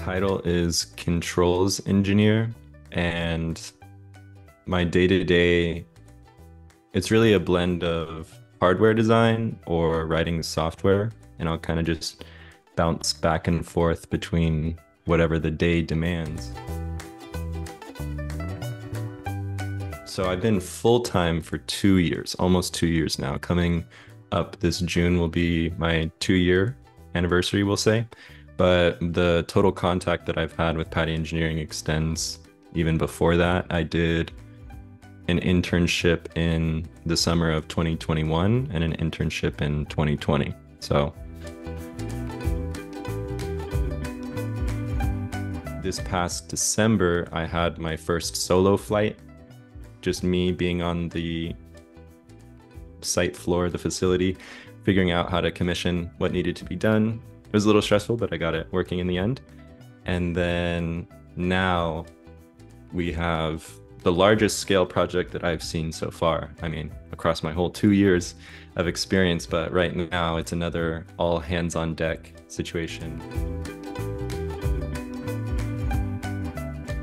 title is controls engineer, and my day-to-day, it's really a blend of hardware design or writing software, and I'll kind of just bounce back and forth between whatever the day demands. So I've been full-time for 2 years, almost 2 years now. Coming up this June will be my 2-year anniversary, we'll say. But the total contact that I've had with Patti Engineering extends even before that. I did an internship in the summer of 2021 and an internship in 2020. So this past December, I had my first solo flight, just me being on the site floor of the facility, figuring out how to commission what needed to be done. It was a little stressful, but I got it working in the end. And then now we have the largest scale project that I've seen so far. I mean, across my whole 2 years of experience, but right now it's another all hands on deck situation.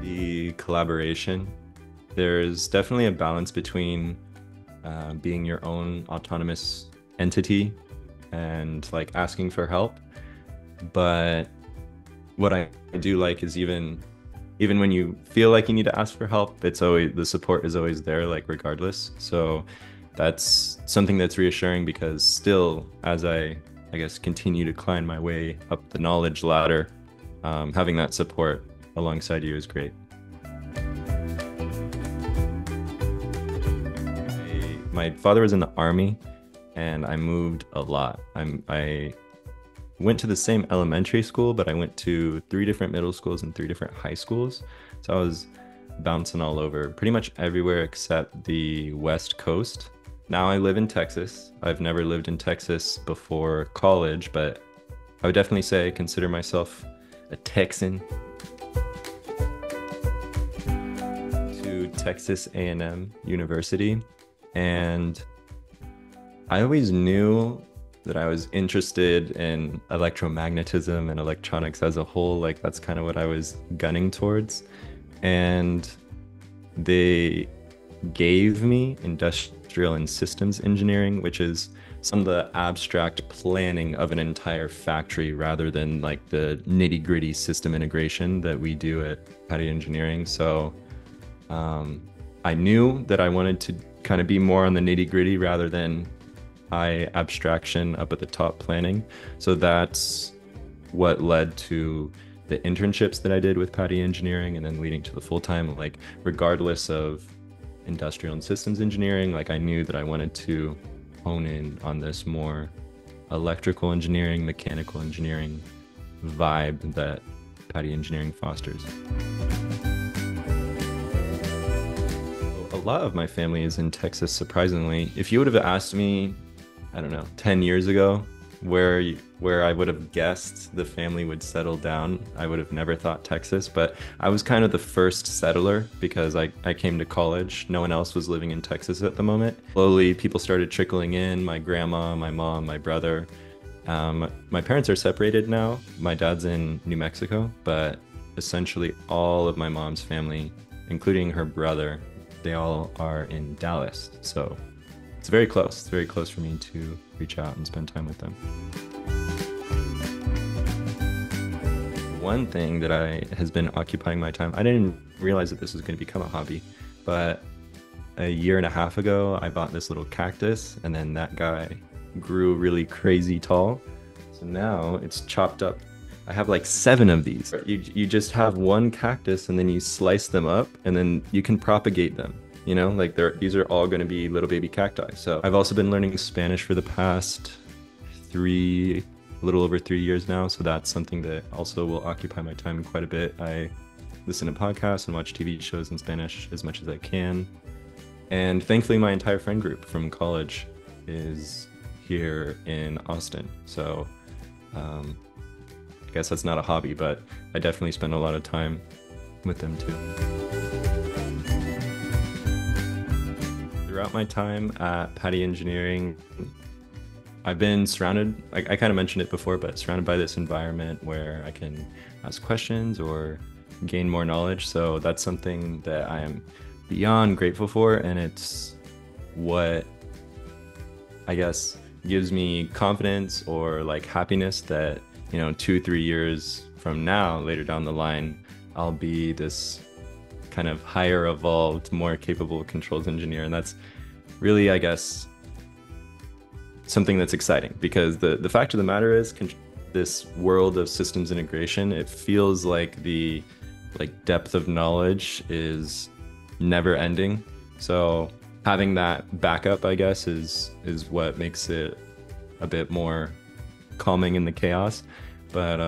The collaboration. There's definitely a balance between being your own autonomous entity and like asking for help. But what I do like is even when you feel like you need to ask for help, it's always, the support is always there, like regardless. So that's something that's reassuring, because still, as I guess continue to climb my way up the knowledge ladder, having that support alongside you is great. My father was in the Army, and I moved a lot. I went to the same elementary school, but I went to 3 different middle schools and 3 different high schools. So I was bouncing all over, pretty much everywhere except the West Coast. Now I live in Texas. I've never lived in Texas before college, but I would definitely say I consider myself a Texan. To Texas A&M University. And I always knew that I was interested in electromagnetism and electronics as a whole. Like, that's kind of what I was gunning towards. And they gave me industrial and systems engineering, which is some of the abstract planning of an entire factory rather than like the nitty-gritty system integration that we do at Patti Engineering. So I knew that I wanted to kind of be more on the nitty-gritty rather than high abstraction up at the top planning. So that's what led to the internships that I did with Patti Engineering, and then leading to the full-time. Like, regardless of industrial and systems engineering, like, I knew that I wanted to hone in on this more electrical engineering, mechanical engineering vibe that Patti Engineering fosters. A lot of my family is in Texas, surprisingly. If you would have asked me, I don't know, 10 years ago, where I would have guessed the family would settle down, I would have never thought Texas. But I was kind of the first settler because I came to college. No one else was living in Texas at the moment. Slowly, people started trickling in. My grandma, my mom, my brother. My parents are separated now. My dad's in New Mexico, but essentially all of my mom's family, including her brother, they all are in Dallas. So it's very close. It's very close for me to reach out and spend time with them. One thing that has been occupying my time, I didn't realize that this was going to become a hobby, but a year and a half ago, I bought this little cactus, and then that guy grew really crazy tall. So now it's chopped up. I have like 7 of these. You just have one cactus, and then you slice them up, and then you can propagate them. You know, like these are all going to be little baby cacti. So I've also been learning Spanish for the past a little over 3 years now. So that's something that also will occupy my time quite a bit. I listen to podcasts and watch TV shows in Spanish as much as I can. And thankfully, my entire friend group from college is here in Austin. So I guess that's not a hobby, but I definitely spend a lot of time with them too. Throughout my time at Patti Engineering, I've been surrounded, I kind of mentioned it before, but surrounded by this environment where I can ask questions or gain more knowledge. So that's something that I am beyond grateful for. And it's what I guess gives me confidence or like happiness that, 2, 3 years from now, later down the line, I'll be this kind of higher evolved, more capable controls engineer. And that's really, I guess, something that's exciting, because the fact of the matter is this world of systems integration, it feels like the depth of knowledge is never ending. So having that backup, I guess, is what makes it a bit more calming in the chaos. But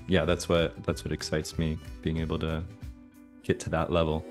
yeah, that's what excites me, being able to get to that level.